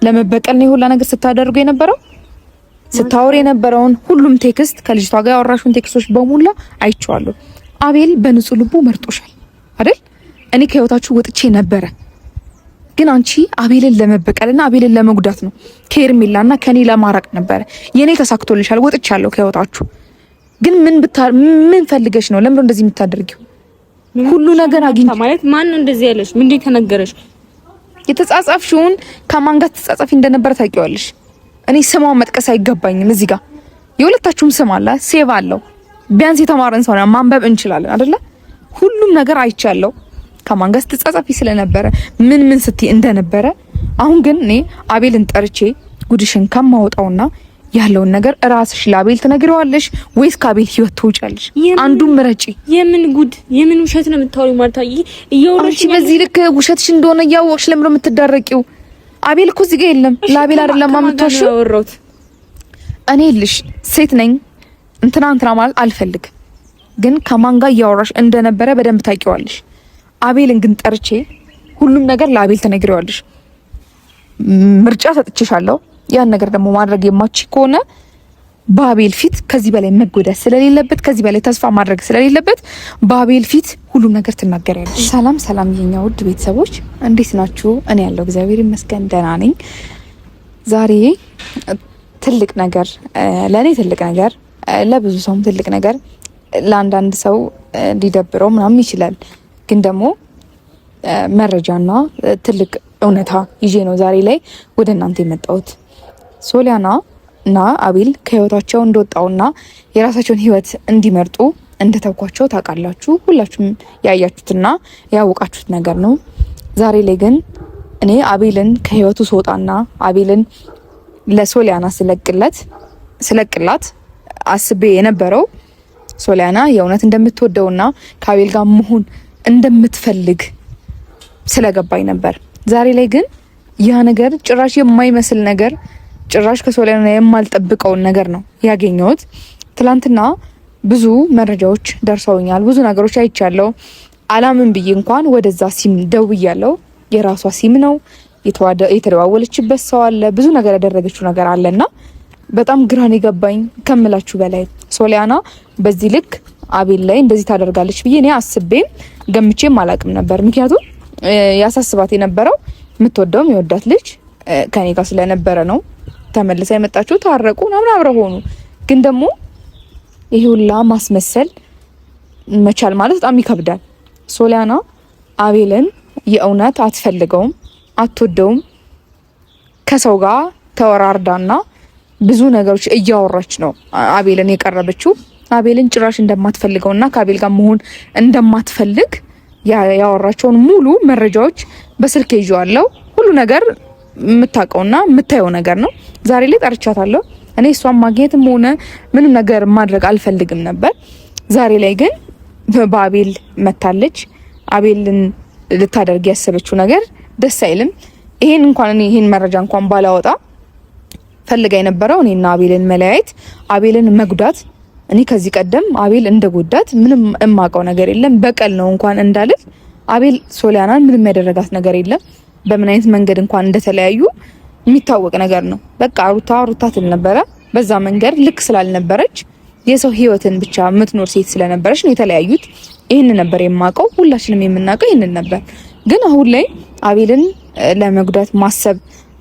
ለመበቀል ነው ሁላ ነገር ስታደርጉ የነበረው? ስታወር የነበረውን ሁሉም ቴክስት ከልጅቷ ጋር ያወራሽውን ቴክስቶች በሙላ አይቼዋለሁ። አቤል በንጹህ ልቡ መርጦሻል አይደል? እኔ ከህይወታችሁ ወጥቼ ነበረ፣ ግን አንቺ አቤልን ለመበቀልና አቤልን ለመጉዳት ነው ከሄርሜላና ከኔ ለማራቅ ነበረ። የኔ ተሳክቶልሻል፣ ወጥቻለሁ ከህይወታችሁ። ግን ምን ፈልገሽ ነው? ለምን እንደዚህ የምታደርጊው? ሁሉ ነገር አግኝታ ማለት ማን ነው እንደዚህ ያለሽ? ምን ተነገረሽ? የተጻጻፍሽውን ከማን ጋር ተጻጻፊ እንደነበረ ታውቂዋለሽ። እኔ ስማውን መጥቀስ አይገባኝም። እዚህ ጋር የሁለታችሁም ስም አለ፣ ሴቭ አለው። ቢያንስ የተማረን ሰው ማንበብ እንችላለን አይደለ? ሁሉም ነገር አይቻለሁ ከማን ጋር ተጻጻፊ ስለነበረ ምን ስትይ እንደነበረ። አሁን ግን እኔ አቤልን ጠርቼ ጉድሽን ከማወጣውና ያለውን ነገር ራስሽ ለአቤል ትነግሪዋለሽ ወይስ ከአቤል ህይወት ትውጫለሽ? አንዱን ምረጪ። የምን ጉድ የምን ውሸት ነው የምታወሪው? ማርታ አንቺ በዚህ ልክ ውሸትሽ እንደሆነ እያወቅሽ ለምን ነው የምትዳረቂው? አቤል እኮ እዚህ ጋር የለም። ለአቤል አይደለም አምጥቶሽው። እኔ ልሽ ሴት ነኝ እንትና ማለት አልፈልግም፣ ግን ከማን ጋር እያወራሽ እንደነበረ በደንብ ታውቂዋለሽ። አቤልን ግን ጠርቼ ሁሉም ነገር ለአቤል ትነግሪዋለሽ። ምርጫ ሰጥቼሻለሁ። ያን ነገር ደግሞ ማድረግ የማቺ ከሆነ በአቤል ፊት ከዚህ በላይ መጎዳት ስለሌለበት፣ ከዚህ በላይ ተስፋ ማድረግ ስለሌለበት በአቤል ፊት ሁሉም ነገር ትናገሪያለሽ። ሰላም የኛ ውድ ቤተሰቦች እንዴት ናችሁ? እኔ ያለው እግዚአብሔር ይመስገን ደህና ነኝ። ዛሬ ትልቅ ነገር ለኔ ትልቅ ነገር፣ ለብዙ ሰውም ትልቅ ነገር፣ ለአንዳንድ ሰው ሊደብረው ምናምን ይችላል። ግን ደግሞ መረጃና ትልቅ እውነታ ይዤ ነው ዛሬ ላይ ወደ እናንተ የመጣሁት። ሶሊያና እና አቤል ከህይወታቸው እንደወጣውና የራሳቸውን ህይወት እንዲመርጡ እንደተውኳቸው ታውቃላችሁ። ሁላችሁም ያያችሁትና ያወቃችሁት ነገር ነው። ዛሬ ላይ ግን እኔ አቤልን ከህይወቱ ስወጣና አቤልን ለሶሊያና ስለቅላት አስቤ የነበረው ሶሊያና የእውነት እንደምትወደውና ከአቤል ጋር መሆን እንደምትፈልግ ስለገባኝ ነበር። ዛሬ ላይ ግን ያ ነገር ጭራሽ የማይመስል ነገር፣ ጭራሽ ከሶሊያና የማልጠብቀውን ነገር ነው ያገኘሁት። ትላንትና ብዙ መረጃዎች ደርሰውኛል፣ ብዙ ነገሮች አይቻለሁ። አላምን ብዬ እንኳን ወደዛ ሲም ደውያለሁ። የራሷ ሲም ነው፣ የተደዋወለችበት ሰው አለ፣ ብዙ ነገር ያደረገችው ነገር አለና በጣም ግራን የገባኝ ከምላችሁ በላይ ሶሊያና በዚህ ልክ አቤል ላይ እንደዚህ ታደርጋለች ብዬ እኔ አስቤም ገምቼም አላቅም ነበር። ምክንያቱም ያሳስባት የነበረው የምትወደው የወዳት ልጅ ከኔ ጋር ስለነበረ ነው። ተመልሳ የመጣችው ታረቁ ምናምን አብረው ሆኑ። ግን ደግሞ ይሄ ሁላ ማስመሰል መቻል ማለት በጣም ይከብዳል። ሶሊያና አቤልን የእውነት አትፈልገውም፣ አትወደውም። ከሰው ጋር ተወራርዳና ብዙ ነገሮች እያወራች ነው አቤልን የቀረበችው። አቤልን ጭራሽ እንደማትፈልገውና ከአቤል ጋር መሆን እንደማትፈልግ ያወራቸውን ሙሉ መረጃዎች በስልክ ይዤዋለሁ። ሁሉ ነገር የምታውቀውና የምታየው ነገር ነው። ዛሬ ላይ ጠርቻታለሁ። እኔ እሷን ማግኘትም ሆነ ምንም ነገር ማድረግ አልፈልግም ነበር። ዛሬ ላይ ግን በአቤል መታለች። አቤልን ልታደርግ ያሰበችው ነገር ደስ አይልም። ይሄን መረጃ እንኳን ባላወጣ ፈልጋ የነበረው እኔና አቤልን መለያየት፣ አቤልን መጉዳት። እኔ ከዚህ ቀደም አቤል እንደጎዳት ምንም እማቀው ነገር የለም። በቀል ነው እንኳን እንዳልል አቤል ሶሊያናን ምንም ያደረጋት ነገር የለም። በምን አይነት መንገድ እንኳን እንደተለያዩ የሚታወቅ ነገር ነው። በቃ ሩታ ትል ነበረ። በዛ መንገድ ልክ ስላልነበረች የሰው ህይወትን ብቻ የምትኖር ሴት ስለነበረች ነው የተለያዩት። ይሄን ነበር የማቀው፣ ሁላችንም የምናቀው ይሄን ነበር። ግን አሁን ላይ አቤልን ለመጉዳት ማሰብ፣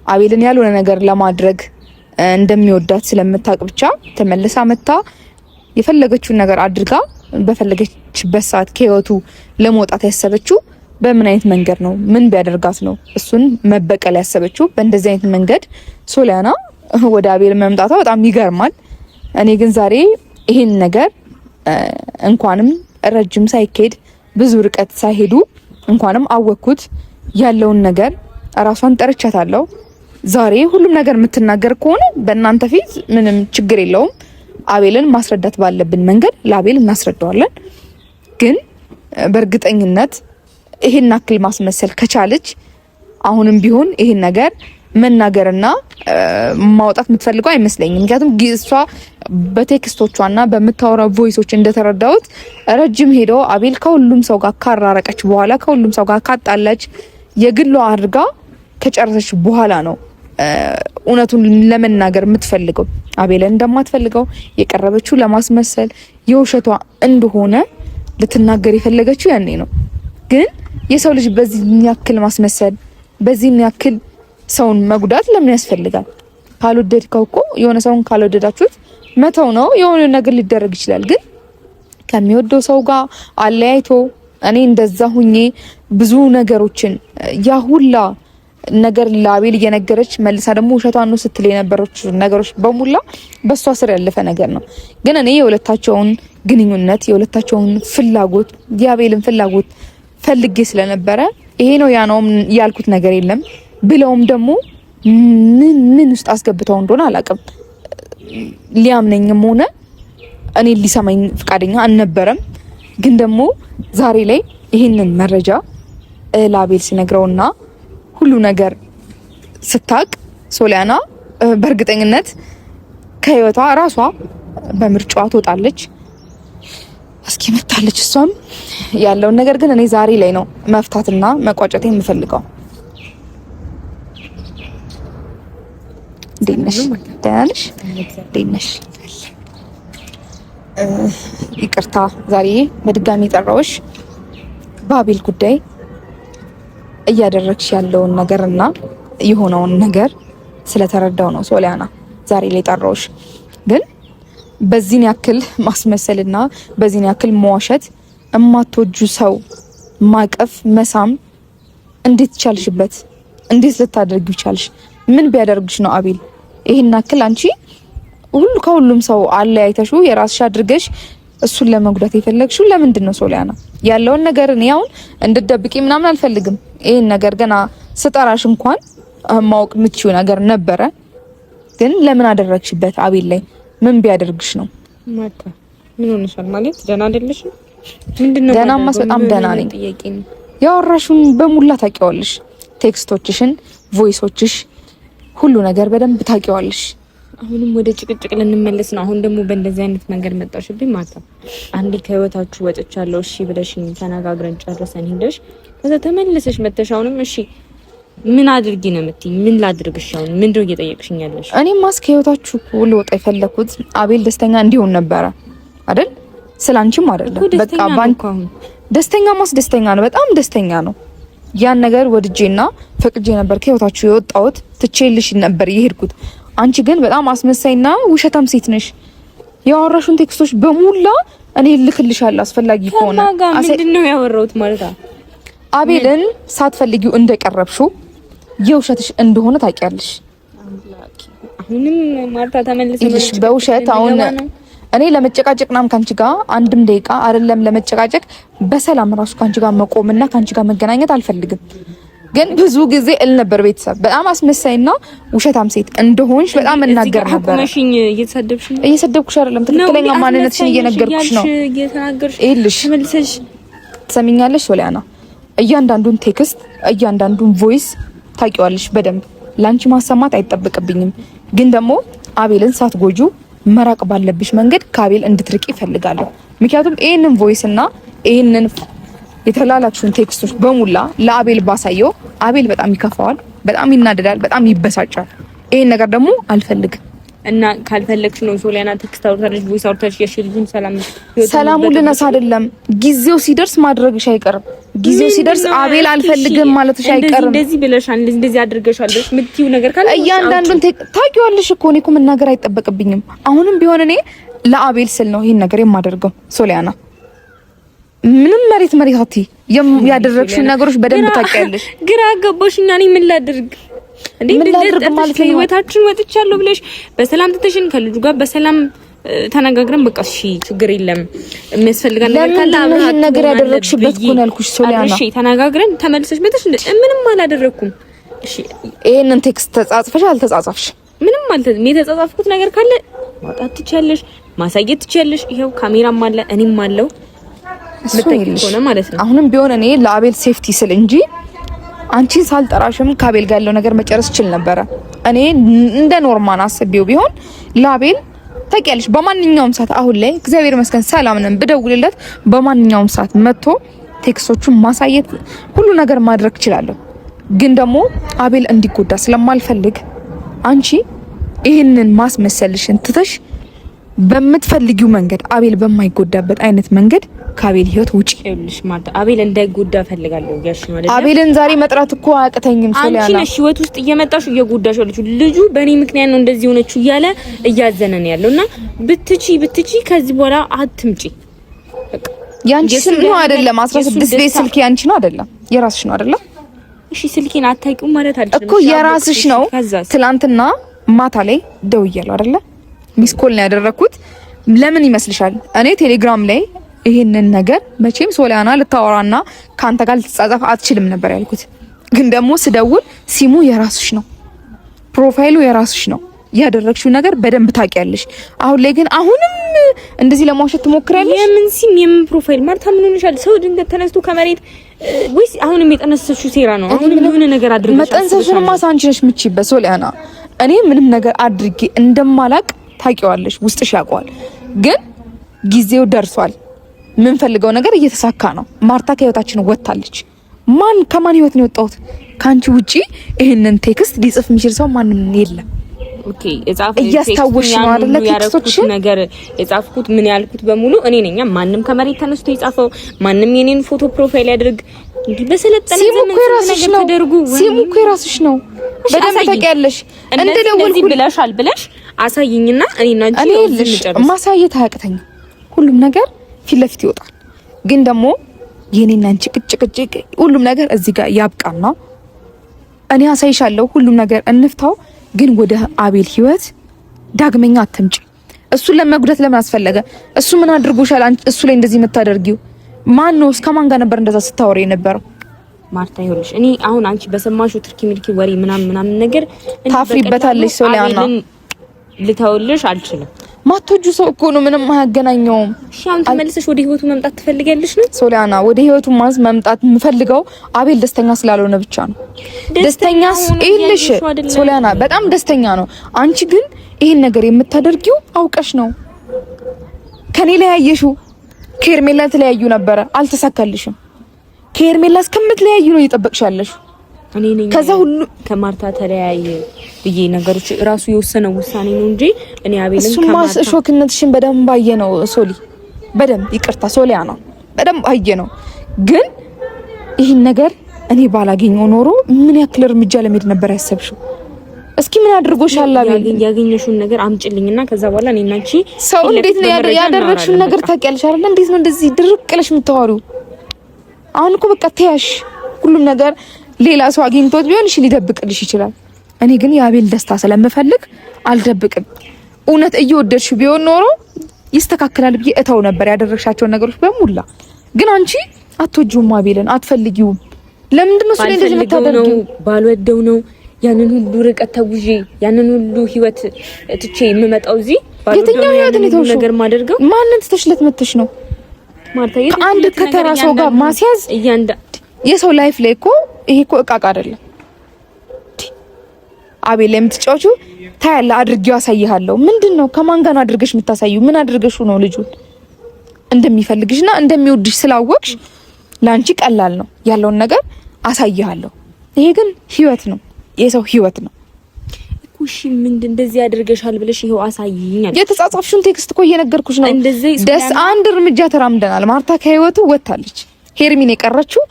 አቤልን ያልሆነ ነገር ለማድረግ እንደሚወዳት ስለምታውቅ ብቻ ተመልሳ መታ የፈለገችውን ነገር አድርጋ በፈለገችበት ሰዓት ከህይወቱ ለመውጣት ያሰበችው በምን አይነት መንገድ ነው? ምን ቢያደርጋት ነው እሱን መበቀል ያሰበችው? በእንደዚህ አይነት መንገድ ሶሊያና ወደ አቤል መምጣቷ በጣም ይገርማል። እኔ ግን ዛሬ ይሄን ነገር እንኳንም ረጅም ሳይኬድ ብዙ ርቀት ሳይሄዱ እንኳንም አወኩት ያለውን ነገር ራሷን ጠርቻታለሁ። ዛሬ ሁሉም ነገር የምትናገር ከሆነ በእናንተ ፊት ምንም ችግር የለውም። አቤልን ማስረዳት ባለብን መንገድ ለአቤል እናስረዳዋለን። ግን በእርግጠኝነት ይሄን አክል ማስመሰል ከቻለች አሁንም ቢሆን ይሄን ነገር መናገርና ማውጣት የምትፈልገው አይመስለኝም። ምክንያቱም እሷ በቴክስቶቿና በምታወራው ቮይሶች እንደተረዳሁት ረጅም ሄዶ አቤል ከሁሉም ሰው ጋር ካራረቀች በኋላ ከሁሉም ሰው ጋር ካጣላች የግሏ አድርጋ ከጨረሰች በኋላ ነው እውነቱን ለመናገር የምትፈልገው አቤልን እንደማትፈልገው የቀረበችው ለማስመሰል የውሸቷ እንደሆነ ልትናገር የፈለገችው ያኔ ነው። ግን የሰው ልጅ በዚህ ያክል ማስመሰል፣ በዚህ ያክል ሰውን መጉዳት ለምን ያስፈልጋል? ካልወደድከው እኮ የሆነ ሰውን ካልወደዳችሁት መተው ነው። የሆነ ነገር ሊደረግ ይችላል። ግን ከሚወደው ሰው ጋር አለያይቶ እኔ እንደዛ ሁኜ ብዙ ነገሮችን ያ ሁላ ነገር ለአቤል እየነገረች መልሳ ደግሞ ውሸቷን ነው ስትል የነበረች ነገሮች በሙላ በሷ ስር ያለፈ ነገር ነው። ግን እኔ የሁለታቸውን ግንኙነት የሁለታቸውን ፍላጎት የአቤልን ፍላጎት ፈልጌ ስለነበረ ይሄ ነው ያ ነው ያልኩት ነገር የለም። ብለውም ደግሞ ምን ውስጥ አስገብተው እንደሆነ አላውቅም። ሊያምነኝም ሆነ እኔ ሊሰማኝ ፍቃደኛ አልነበረም። ግን ደግሞ ዛሬ ላይ ይሄንን መረጃ ለአቤል ሲነግረውና ሁሉ ነገር ስታቅ ሶሊያና በእርግጠኝነት ከህይወቷ ራሷ በምርጫዋ ትወጣለች። እስኪ መታለች እሷም ያለውን ነገር ግን እኔ ዛሬ ላይ ነው መፍታትና መቋጨት የምፈልገው። ደነሽ ደናልሽ ደነሽ ይቅርታ ዛሬ በድጋሚ ጠራውሽ በአቤል ጉዳይ እያደረግሽ ያለውን ነገርና የሆነውን ነገር ስለተረዳው ነው ሶሊያና ዛሬ ላይ ጠራውሽ። ግን በዚህን ያክል ማስመሰልና በዚህን ያክል መዋሸት እማትወጁ ሰው ማቀፍ መሳም እንዴት ቻልሽበት? እንዴት ልታደርጊው ቻልሽ? ምን ቢያደርግሽ ነው አቤል ይሄን ያክል አንቺ ከሁሉም ሰው አለያይተሹ የራስሽ አድርገሽ እሱን ለመጉዳት የፈለግሽው ለምንድን ነው ሶሊያና? ያለውን ነገር እኔ አሁን እንድትደብቂ ምናምን አልፈልግም። ይሄን ነገር ገና ስጠራሽ እንኳን ማወቅ የምትችይው ነገር ነበረ። ግን ለምን አደረግሽበት አቤል ላይ? ምን ቢያደርግሽ ነው? ማታ ምን ሆነሻል? ማለት ደህና አይደለሽም? ምንድነው? ደህናማስ በጣም ደህና ነኝ። ያወራሽውን በሙላ ታውቂዋለሽ። ቴክስቶችሽን፣ ቮይሶችሽ፣ ሁሉ ነገር በደንብ ታውቂዋለሽ። አሁንም ወደ ጭቅጭቅ ልንመለስ ነው። አሁን ደግሞ በእንደዚህ አይነት መንገድ መጣሽብኝ። ማታ አንዴ ከህይወታችሁ ወጥቻለሁ እሺ ብለሽኝ ተነጋግረን ጨርሰን ሄደሽ ከዛ ተመለሰሽ መተሽ አሁንም እሺ ምን አድርጊ ነው የምትይኝ? ምን ላድርግሽ? አሁን ምንድነው እየጠየቅሽኝ ያለሽ? እኔም ማስከ ህይወታችሁ ሁሉ ወጣ የፈለኩት አቤል ደስተኛ እንዲሆን ነበረ አይደል? ስላንቺም አይደለም። በቃ ባንኩ ደስተኛ ነው፣ በጣም ደስተኛ ነው። ያን ነገር ወድጄና ፈቅጄ ነበር ከህይወታችሁ የወጣሁት፣ ትቼልሽ ነበር የሄድኩት። አንቺ ግን በጣም አስመሳይና ውሸታም ሴት ነሽ። ያወራሹን ቴክስቶች በሙላ እኔ ልክልሻለሁ አስፈላጊ ከሆነ። ምንድነው ያወራሁት ማለት አቤልን ሳትፈልጊው እንደቀረብሽው የውሸትሽ እንደሆነ ታውቂያለሽ። አሁንም ማርታ ተመልሰሽ በውሸት አሁን እኔ ለመጨቃጨቅ ናም ካንቺ ጋር አንድም ደቂቃ አይደለም ለመጨቃጨቅ በሰላም ራሱ ካንቺ ጋር መቆምና ካንቺ ጋር መገናኘት አልፈልግም። ግን ብዙ ጊዜ እል ነበር ቤተሰብ በጣም አስመሳይና ውሸታም ሴት እንደሆንሽ በጣም እናገር ነበር። አቁመሽኝ እየሰደብኩሽ አይደለም፣ ትክክለኛ ማንነትሽን እየነገርኩሽ ነው። ይልሽ ተመልሰሽ ትሰሚኛለሽ ሶሊያና፣ እያንዳንዱን ቴክስት እያንዳንዱን ቮይስ ታውቂዋለሽ በደንብ። ላንቺ ማሰማት አይጠበቅብኝም። ግን ደግሞ አቤልን ሳትጎጁ መራቅ ባለብሽ መንገድ ከአቤል እንድትርቂ ይፈልጋለሁ። ምክንያቱም ይሄንን ቮይስ እና ይሄንን የተላላክሽውን ቴክስቶች በሙላ ለአቤል ባሳየው አቤል በጣም ይከፋዋል፣ በጣም ይናደዳል፣ በጣም ይበሳጫል። ይሄን ነገር ደግሞ አልፈልግም። እና ካልፈለግሽ ነው ሶሊያና ቴክስት አውርታለሽ፣ ቮይስ አውርታለሽ የሽልጁን ሰላሙ ልነሳ አይደለም። ጊዜው ሲደርስ ማድረግሽ አይቀርም። ጊዜው ሲደርስ አቤል አልፈልግም ማለትሽ አይቀርም። እንደዚህ ብለሻል፣ እንደዚህ አድርገሻል ምትይው ነገር ካለ እያንዳንዱን ታውቂዋለሽ እኮ። እኔ እኮ መናገር አይጠበቅብኝም። አሁንም ቢሆን እኔ ለአቤል ስል ነው ይሄን ነገር የማደርገው ሶሊያና። ምንም መሬት አቲ ያደረግሽው ነገሮች በደንብ ታውቂያለሽ። ግራ አጋባሽኛ። እኔ ምን ላድርግ እንዴ? ህይወታችን ወጥቻለሁ ብለሽ በሰላም ተተሽን ከልጁ ጋር በሰላም ተነጋግረን በቃ እሺ ችግር የለም የሚያስፈልጋል ነገር ካለ አብረን ነገር ያደረግሽበት እኮ ነው ያልኩሽ ሶሊያና። እሺ ተነጋግረን ተመልሰሽ መተሽ ምንም አላደረኩም። እሺ ይሄንን ቴክስት ተጻጽፈሽ አልተጻጻፍሽ? ምንም ማለት ነው። የተጻጻፍኩት ነገር ካለ ማውጣት ትችያለሽ፣ ማሳየት ትችያለሽ። ይሄው ካሜራም አለ እኔም አለው ምትጠይቅ ሆነ ማለት ነው። አሁንም ቢሆን እኔ ለአቤል ሴፍቲ ስል እንጂ አንቺን ሳልጠራሽም ከአቤል ጋር ያለው ነገር መጨረስ ይችል ነበረ። እኔ እንደ ኖርማል አስቤው ቢሆን ለአቤል ታውቂያለሽ፣ በማንኛውም ሰዓት አሁን ላይ እግዚአብሔር ይመስገን ሰላም ነን፣ ብደውልለት በማንኛውም ሰዓት መጥቶ ቴክስቶቹን ማሳየት ሁሉ ነገር ማድረግ እችላለሁ። ግን ደግሞ አቤል እንዲጎዳ ስለማልፈልግ አንቺ ይሄንን ማስመሰልሽን ትተሽ በምትፈልጊው መንገድ አቤል በማይጎዳበት አይነት መንገድ ከአቤል ህይወት ውጪ። ይኸውልሽ ማርታ አቤል እንዳይጎዳ ፈልጋለሁ ያልሽ ማለት ነው። አቤልን ዛሬ መጥራት እኮ አያቅተኝም። ሶሊያና አንቺ ነሽ ህይወት ውስጥ እየመጣሽ እየጎዳሽ ያለችው። ልጁ በእኔ ምክንያት ነው እንደዚህ ሆነችው እያለ እያዘነ ነው ያለውና ብትቺ ከዚህ በኋላ አትምጪ። በቃ ያንቺ ስልክ ነው አይደለም? 16 ቤት ስልክ ያንቺ ነው አይደለም? የራስሽ ነው አይደለም? እሺ ስልኬን አታውቂውም ማለት አይደለም እኮ የራስሽ ነው። ትላንትና ማታ ላይ ደውያለሁ አይደለ? ሚስ ኮል ነው ያደረኩት። ለምን ይመስልሻል? እኔ ቴሌግራም ላይ ይሄንን ነገር መቼም ሶሊያና ልታወራና ካንተ ጋር ልትጻጻፍ አትችልም ነበር ያልኩት። ግን ደግሞ ስደውል ሲሙ የራስሽ ነው፣ ፕሮፋይሉ የራስሽ ነው፣ ያደረግሽው ነገር በደንብ ታውቂያለሽ። አሁን ላይ ግን አሁንም እንደዚህ ለማውሸት ትሞክራለሽ። የምን ሲም የምን ፕሮፋይል ማርታ ምን ሆነሻል? ሰው ድንገት ተነስቶ ከመሬት ወይስ አሁንም የጠነሰሽው ሴራ ነው? አሁንም የሆነ ነገር አድርገሽ መጠንሰሽን ማሳንቺ ነሽ ምቺበት ሶሊያና። እኔ ምንም ነገር አድርጌ እንደማላቅ ታውቂዋለሽ፣ ውስጥሽ ያውቀዋል። ግን ጊዜው ደርሷል። ምን ፈልገው ነገር እየተሳካ ነው። ማርታ ከህይወታችን ወጣለች። ከማን ህይወት ነው የወጣሁት? ካንቺ ውጪ ይሄንን ቴክስት ሊጽፍ የሚችል ሰው ማንም የለም። ኦኬ የጻፈው እያስታወሽ ነው አይደለ? ቴክስቶች ነገር የጻፍኩት ምን ያልኩት በሙሉ እኔ ነኝ። ማንም ከመሬት ተነስቶ የጻፈው ማንም የኔን ፎቶ ፕሮፋይል ያድርግ እንዴ በሰለጠነ ዘመን ነገር ተደርጉ። ሲሙ እኮ የራስሽ ነው። በደንብ ታውቂያለሽ። እንደዚህ ብለሻል ብለሽ አሳይኝና እኔና አንቺ እንጨርስ። ማሳየት አያቅተኝም። ሁሉም ነገር ፊት ለፊት ይወጣል። ግን ደግሞ የኔና አንቺ ቅጭቅጭቅ ሁሉም ነገር እዚህ ጋር ያብቃና እኔ አሳይሻለሁ። ሁሉም ነገር እንፍታው። ግን ወደ አቤል ህይወት ዳግመኛ አትምጪ። እሱን ለመጉዳት ለምን አስፈለገ? እሱ ምን አድርጎሻል? እሱ ላይ እንደዚህ የምታደርጊው ማን ነው? እስከማን ጋር ነበር እንደዛ ስታወሪ የነበረው? ማርታ ይኸውልሽ፣ እኔ አሁን አንቺ በሰማሽው ትርኪ ምልኪ ወሬ ምናምን ነገር ታፍሪበታለሽ ሶሊያና። ልተውልሽ አልችልም። ማቶጁ ሰው እኮ ነው፣ ምንም አያገናኘውም። እሺ አሁን ተመልሰሽ ወደ ህይወቱ መምጣት ትፈልጊያለሽ ነው ሶሊያና? ወደ ህይወቱ መምጣት የምፈልገው አቤል ደስተኛ ስላልሆነ ብቻ ነው። ደስተኛ ይልሽ ሶሊያና በጣም ደስተኛ ነው። አንቺ ግን ይሄን ነገር የምታደርጊው አውቀሽ ነው። ከኔ ላይ ያየሽው ከሄርሜላ ተለያዩ ነበረ፣ አልተሳካልሽም። ከሄርሜላ እስከምትለያዩ ነው እየጠበቅሻለሽ። እኔ ነኝ ከዛ ሁሉ ከማርታ ተለያየ ብዬ ነገሮች ራሱ የወሰነው ውሳኔ ነው እንጂ እኔ አቤልን ከማርታ ሾክነትሽን በደንብ አየ ነው ሶሊ። በደንብ ይቅርታ ሶሊያና፣ በደንብ አየ ነው። ግን ይሄን ነገር እኔ ባላገኘው ኖሮ ምን ያክል እርምጃ ለመሄድ ነበር ያሰብሽው? እስኪ ምን አድርጎሻል አቤል? ያገኘሽውን ነገር አምጪልኝና ከዛ በኋላ እኔና አንቺ ሰው እንዴት ነው ያደረግሽውን ነገር ታውቂያለሽ አይደል? እንዴት ነው እንደዚህ ድርቅለሽ የምታወሪው? አሁን እኮ በቃ ተያሽ ሁሉም ነገር ሌላ ሰው አግኝቶት ቢሆን እሺ ሊደብቅልሽ ይችላል። እኔ ግን የአቤል ደስታ ስለምፈልግ አልደብቅም። እውነት እየወደድሽ ቢሆን ኖሮ ይስተካከላል ብዬ እተው ነበር ያደረግሻቸውን ነገሮች በሙላ። ግን አንቺ አትወጂውም፣ አቤልን አትፈልጊውም። ለምንድን ነው እሱ እንደዚህ የምታደርጊው? ባልወደው ነው ያንን ሁሉ ርቀት ተጉዤ ያንን ሁሉ ህይወት ትቼ የምመጣው እዚህ የትኛው ህይወት ነው የተውሽው? ነገር ማደርገው ማንን ትተሽለት መተሽ ነው? ማርታ ከአንድ ከተራ ሰው ጋር ማስያዝ የሰው ላይፍ ላይ እኮ ይሄ እኮ እቃቃ አይደለም። አቤል የምትጫወቹ ታያለ አድርጌው አሳይሃለሁ። ምንድነው? ከማን ጋር ነው አድርገሽ የምታሳዩ? ምን አድርገሽው ነው ልጁን እንደሚፈልግሽና እንደሚወድሽ ስላወቅሽ ላንቺ ቀላል ነው ያለውን ነገር አሳይሃለሁ። ይሄ ግን ህይወት ነው፣ የሰው ህይወት ነው እኮ። እሺ ምንድን እንደዚህ ያደርገሻል ብለሽ ይሄው አሳይኛል። የተጻጻፍሽውን ቴክስት እኮ እየነገርኩሽ ነው። ደስ አንድ እርምጃ ተራምደናል። ማርታ ከህይወቱ ወጣለች። ሄርሚን የቀረችው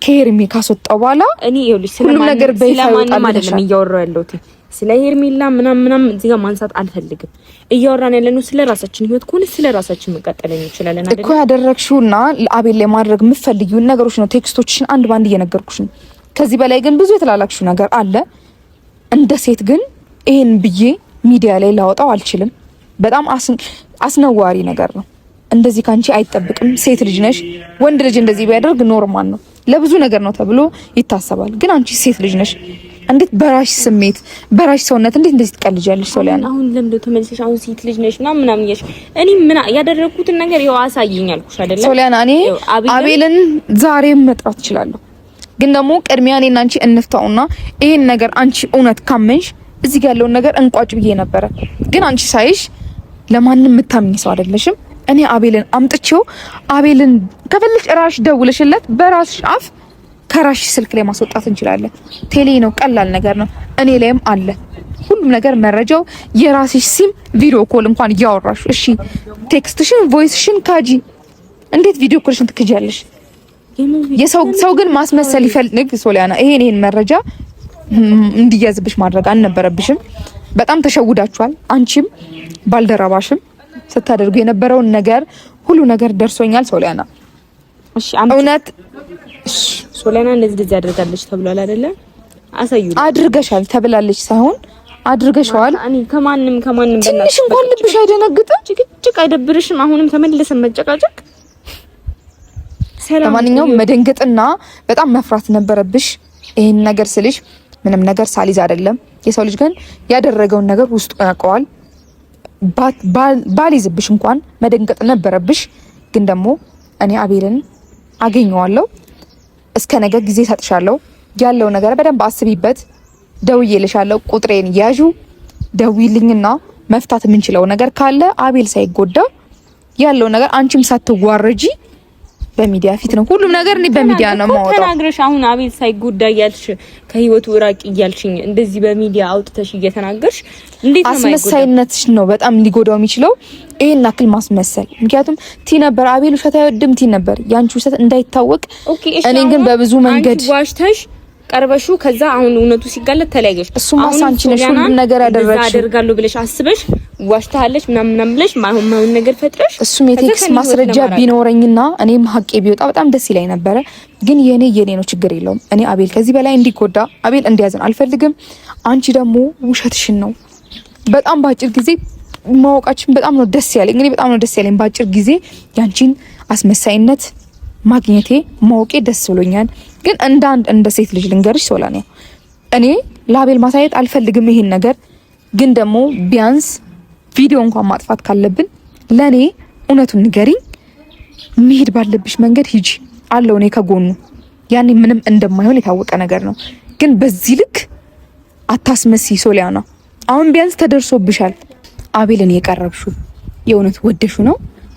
ከሄርሚ ካስወጣው በኋላ እኔ ይኸውልሽ ሁሉም ነገር በይፋ ይወጣል ማለት ነው። እያወራሁ ያለሁት ስለ ሄርሚላ ምናምን እዚህ ጋር ማንሳት አልፈልግም። እያወራን ያለነው ስለ ራሳችን ህይወት ከሆነ ስለ ራሳችን መቀጠል እንችላለን አይደል? እኮ ያደረግሽውና አቤል ላይ ማድረግ የምትፈልጊውን ነገሮች ነው። ቴክስቶችሽን አንድ ባንድ እየነገርኩሽ ነው። ከዚህ በላይ ግን ብዙ የተላላክሽው ነገር አለ። እንደ ሴት ግን ይሄን ብዬ ሚዲያ ላይ ላወጣው አልችልም። በጣም አስነዋሪ ነገር ነው። እንደዚህ ካንቺ አይጠብቅም። ሴት ልጅ ነሽ። ወንድ ልጅ እንደዚህ ቢያደርግ ኖርማል ነው፣ ለብዙ ነገር ነው ተብሎ ይታሰባል። ግን አንቺ ሴት ልጅ ነሽ። እንዴት በራሽ ስሜት በራሽ ሰውነት እንዴት እንደዚህ ትቀልጃለሽ? ሶሊያና አሁን ለምዶ ተመልሰሽ አሁን ሴት ልጅ ነሽ ምናምን እያልሽ እኔ ምን ያደረኩትን ነገር ይኸው አሳይኝ አልኩሽ አይደለ? ሶሊያና እኔ አቤልን ዛሬም መጥራት እችላለሁ። ግን ደግሞ ቅድሚያ እኔና አንቺ እንፍታውና ይሄን ነገር አንቺ እውነት ካመንሽ እዚህ ጋር ያለውን ነገር እንቋጭ ብዬ ነበረ። ግን አንቺ ሳይሽ ለማንም የምታምኝ ሰው አይደለሽም። እኔ አቤልን አምጥቼው አቤልን ከፈልሽ ራሽ ደውለሽለት በራስሽ አፍ ከራሽ ስልክ ላይ ማስወጣት እንችላለን። ቴሌ ነው፣ ቀላል ነገር ነው። እኔ ላይም አለ ሁሉም ነገር መረጃው የራስሽ ሲም ቪዲዮ ኮል እንኳን እያወራሽ እሺ፣ ቴክስትሽን ቮይስሽን ካጂ እንዴት ቪዲዮ ኮልሽን ትክጃለሽ? ሰው ግን ማስመሰል ይፈልግ ሶሊያና፣ ይሄን መረጃ እንዲያዝብሽ ማድረግ አልነበረብሽም። በጣም ተሸውዳችኋል። አንቺም ባልደረባሽም ስታደርጉ የነበረውን ነገር ሁሉ ነገር ደርሶኛል ሶሊያና። እሺ እውነት ሶሊያና እንደዚህ አድርጋለች ተብሏል አይደለ? አሳዩ አድርገሻል ተብላለች ሳይሆን አድርገሻል። እኔ ከማንም ትንሽ እንኳን ልብሽ አይደነግጥም? ጭቅጭቅ አይደብርሽም? አሁንም ተመልሰን መጨቃጨቅ። ለማንኛውም መደንገጥና በጣም መፍራት ነበረብሽ። ይሄን ነገር ስልሽ ምንም ነገር ሳሊዝ አይደለም። የሰው ልጅ ግን ያደረገውን ነገር ውስጡ ያውቀዋል። ባሊዝብሽ እንኳን መደንገጥ ነበረብሽ። ግን ደግሞ እኔ አቤልን አገኘዋለሁ። እስከ ነገ ጊዜ ሰጥሻለሁ። ያለው ነገር በደንብ አስቢበት። ደውዬልሻለሁ። ቁጥሬን ያዡ፣ ደውይልኝና መፍታት የምንችለው ነገር ካለ አቤል ሳይጎዳ ያለው ነገር አንቺም ሳትዋረጂ በሚዲያ ፊት ነው ሁሉም ነገር። እኔ በሚዲያ ነው ማውጣው። ተናግረሽ አሁን አቤል ሳይጎዳ እያልሽ ከህይወቱ ራቂ እያልሽኝ እንደዚህ በሚዲያ አውጥተሽ እየተናገርሽ እንዴት ነው? አስመሳይነትሽ ነው በጣም ሊጎዳው የሚችለው ይሄን አክል ማስመሰል። ምክንያቱም ቲ ነበር አቤል ውሸት አይወድም ቲ ነበር ያንቺ ውሸት እንዳይታወቅ። እኔ ግን በብዙ መንገድ ዋሽተሽ ቀርበሹ ከዛ አሁን እውነቱ ሲጋለጥ ተለያየሽ። እሱማ አንቺ ነሽ ሁሉም ነገር ያደረግሽ። አደርጋለሁ ብለሽ አስበሽ ዋሽታለች ምናምን ብለሽ ማይሆን ነገር ፈጥረሽ። እሱም የቴክስት ማስረጃ ቢኖረኝና እኔም ሀቄ ቢወጣ በጣም ደስ ይለኝ ነበረ። ግን የኔ ነው ችግር የለውም። እኔ አቤል ከዚህ በላይ እንዲጎዳ አቤል እንዲያዝን አልፈልግም። አንቺ ደግሞ ውሸትሽን ነው በጣም ባጭር ጊዜ ማወቃችን በጣም ነው ደስ ያለኝ። እንግዲህ በጣም ነው ደስ ያለኝ ባጭር ጊዜ ያንቺን አስመሳይነት ማግኘቴ ማወቄ ደስ ብሎኛል። ግን እንደ ሴት ልጅ ልንገርሽ ሶሊያና፣ እኔ ለአቤል ማሳየት አልፈልግም ይሄን ነገር። ግን ደግሞ ቢያንስ ቪዲዮ እንኳን ማጥፋት ካለብን ለኔ እውነቱን ንገሪኝ። መሄድ ባለብሽ መንገድ ሂጂ አለው እኔ ከጎኑ። ያኔ ምንም እንደማይሆን የታወቀ ነገር ነው። ግን በዚህ ልክ አታስመሲ ሶሊያና። አሁን ቢያንስ ተደርሶብሻል። አቤልን የቀረብሽው የእውነት ወደሹ ነው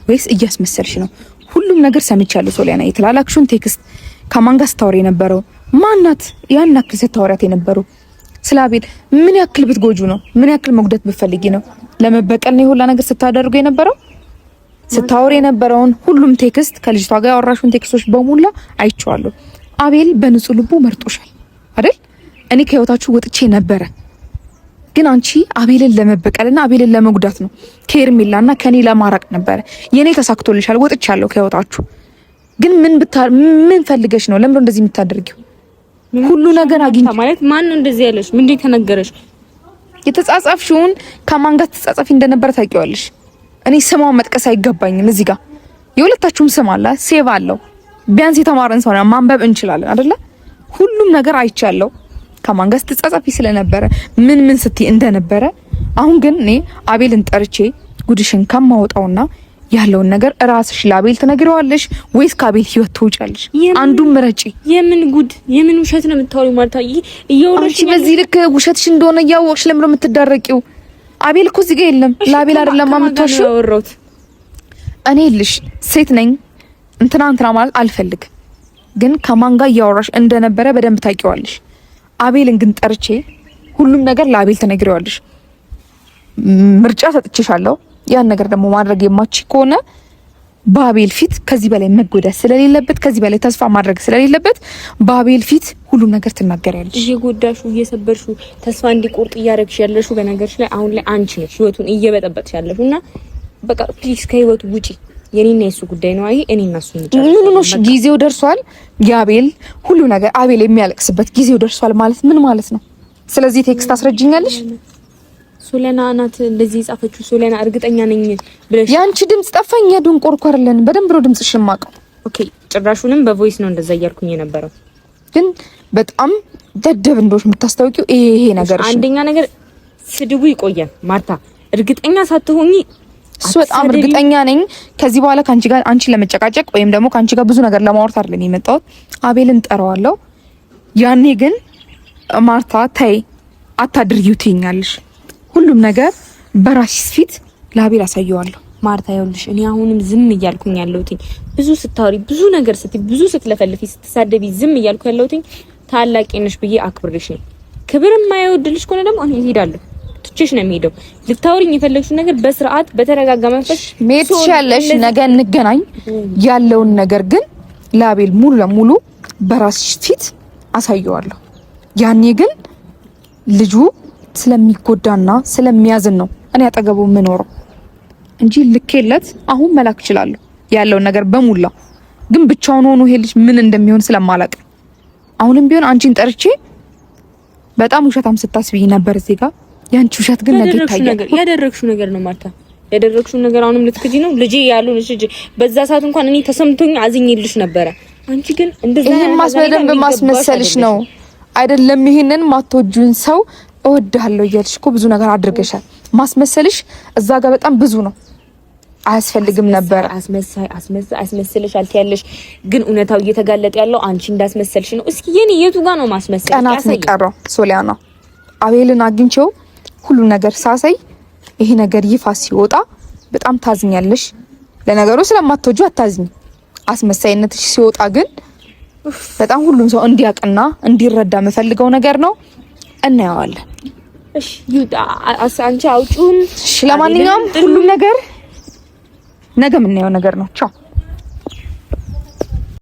ወይስ እያስመሰልሽ ነው? ሁሉም ነገር ሰምቻለሁ ሶሊያና። የተላላክሽውን ቴክስት ከማን ጋር ስታወሪ የነበረው ማናት? ያን ያክል ስታወሪያት የነበረው ስለ አቤል ምን ያክል ብትጎጁ ነው? ምን ያክል መጉዳት ብትፈልጊ ነው? ለመበቀል ነው ሁላ ነገር ስታደርጉ የነበረው? ስታወሪ የነበረውን ሁሉም ቴክስት ከልጅቷ ጋር ያወራሽውን ቴክስቶች በሙላ አይቼዋለሁ። አቤል በንጹህ ልቡ መርጦሻል አይደል? እኔ ከህይወታችሁ ወጥቼ ነበረ። ግን አንቺ አቤልን ለመበቀልና አቤልን ለመጉዳት ነው ከሄርሜላና ከኔ ለማራቅ ነበረ። የኔ ተሳክቶልሻል፣ ወጥቻለሁ ከህይወታችሁ። ግን ምን ፈልገሽ ነው? ለምን እንደዚህ የምታደርጊው? ሁሉ ነገር አግኝታ ማለት ማን ነው እንደዚህ ያለሽ? ምን ተነገረሽ? የተጻጻፍሽውን ከማን ጋር ተጻጻፊ እንደነበረ ታውቂዋለሽ። እኔ ስማው መጥቀስ አይገባኝም። እዚህ ጋር የሁለታችሁም ስም አለ፣ ሴቭ አለው። ቢያንስ የተማረን ሰው ማንበብ እንችላለን አይደለ? ሁሉም ነገር አይቻለሁ ከማን ጋር ተጻጻፊ ስለነበረ ምን ስትይ እንደነበረ። አሁን ግን እኔ አቤልን ጠርቼ ጉድሽን ከማወጣውና ያለውን ነገር ራስሽ ለአቤል ትነግረዋለሽ ወይስ ከአቤል ህይወት ትውጫለሽ? አንዱን ምረጪ። የምን ጉድ የምን ውሸት ነው የምታወሪው? ማርታ እየወረሽ በዚህ ልክ ውሸትሽ እንደሆነ እያወቅሽ ለምን ነው የምትዳረቂው? አቤል እኮ እዚህ ጋር የለም። ለአቤል አይደለም የምትዋሺው። እኔ ልሽ ሴት ነኝ እንትና ማለት አልፈልግ። ግን ከማን ጋር እያወራሽ እንደነበረ በደንብ ታውቂዋለሽ። አቤልን ግን ጠርቼ ሁሉም ነገር ለአቤል ትነግረዋለሽ። ምርጫ ሰጥቼሻለሁ። ያን ነገር ደግሞ ማድረግ የማች ከሆነ በአቤል ፊት ከዚህ በላይ መጎዳት ስለሌለበት፣ ከዚህ በላይ ተስፋ ማድረግ ስለሌለበት በአቤል ፊት ሁሉም ነገር ትናገሪያለሽ። እየጎዳሹ እየሰበርሹ ተስፋ እንዲቆርጥ እያደረግሽ ያለሽው በነገርሽ ላይ አሁን ላይ አንቺ ነሽ ህይወቱን እየበጠበጥሽ ያለሽውና በቃ ፕሊዝ ከህይወቱ ውጪ። የኔና የሱ ጉዳይ ነው። አይ እኔና እሱ ምንኖሽ ጊዜው ደርሷል። የአቤል ሁሉ ነገር አቤል የሚያለቅስበት ጊዜው ደርሷል ማለት ምን ማለት ነው? ስለዚህ ቴክስት አስረጅኛለሽ። ሶሊያና ናት እንደዚህ ጻፈችው። ሶሊያና እርግጠኛ ነኝ ብለሽ ያንቺ ድምጽ ጠፋኝ። ያዱን ቆርቆርለን በደንብ ነው ድምጽሽ የማውቀው። ኦኬ ጭራሹንም በቮይስ ነው እንደዛ እያልኩኝ የነበረው። ግን በጣም ደደብ እንደሆነሽ የምታስታውቂው ይሄ ነገር አንደኛ ነገር ስድቡ ይቆያል። ማርታ እርግጠኛ ሳትሆኚ እሱ በጣም እርግጠኛ ነኝ። ከዚህ በኋላ ካንቺ ጋር አንቺን ለመጨቃጨቅ ወይም ደግሞ ካንቺ ጋር ብዙ ነገር ለማውራት አይደለም የመጣሁት። አቤልን ጠራዋለሁ። ያኔ ግን ማርታ ተይ አታድርጊው ትይኛለሽ። ሁሉም ነገር በራስሽ ፊት ለአቤል አሳየዋለሁ። ማርታ ይኸውልሽ እኔ አሁንም ዝም እያልኩኝ ያለሁት ብዙ ስታወሪ፣ ብዙ ነገር ስትይ፣ ብዙ ስትለፈልፊ፣ ስትሳደቢ ዝም እያልኩ ያለሁት ታላቂ ነሽ ብዬ አክብርሽ ነው። ክብር የማይወድልሽ ከሆነ ደግሞ እኔ እሄዳለሁ። ትችሽ ነው የሚሄደው። ልታወሪኝ የፈለግሽው ነገር በስርዓት በተረጋጋ መንፈስ መሄድ ትችያለሽ። ነገ እንገናኝ። ያለውን ነገር ግን ለአቤል ሙሉ ለሙሉ በራስሽ ፊት አሳየዋለሁ። ያኔ ግን ልጁ ስለሚጎዳና ስለሚያዝን ነው እኔ አጠገቡ የምኖረው እንጂ ልኬለት አሁን መላክ እችላለሁ ያለውን ነገር በሙላ። ግን ብቻውን ሆኖ ይሄ ልጅ ምን እንደሚሆን ስለማላቅ አሁንም ቢሆን አንቺን ጠርቼ በጣም ውሸታም ስታስብይ ነበር እዚህ ጋር። ያንቺ ውሸት ግን ነገ ይታያል። ያደረግሽው ነገር ነው ማርታ፣ ያደረግሽው ነገር አሁንም ልትክጂ ነው። ልጄ ያሉንሽ ልጅ በዛ ሰዓት እንኳን እኔ ተሰምቶኝ አዝኜልሽ ነበረ። አንቺ ግን እንደዛ በደንብ ማስመሰልሽ ነው አይደለም? ይሄንን ማትወጁን ሰው እወድሃለሁ እያልሽ እኮ ብዙ ነገር አድርገሻል። ማስመሰልሽ እዛ ጋር በጣም ብዙ ነው። አያስፈልግም ነበር። አስመስልሻል ትያለሽ፣ ግን እውነታው እየተጋለጠ ያለው አንቺ እንዳስመሰልሽ ነው። እስኪ የኔ የቱ ጋር ነው ማስመሰል? ቀናት ነው ቀረው ሶሊያና። አቤልን አግኝቼው ሁሉ ነገር ሳሳይ ይሄ ነገር ይፋ ሲወጣ በጣም ታዝኛለሽ። ለነገሩ ስለማትወጁ አታዝኝ። አስመሳይነትሽ ሲወጣ ግን በጣም ሁሉም ሰው እንዲያውቅና እንዲረዳ የምፈልገው ነገር ነው። እናየዋለን። እሺ ይውጣ። አንቺ አውጪውን። እሺ ለማንኛውም ሁሉም ነገር ነገ የምናየው ነገር ነው። ቻው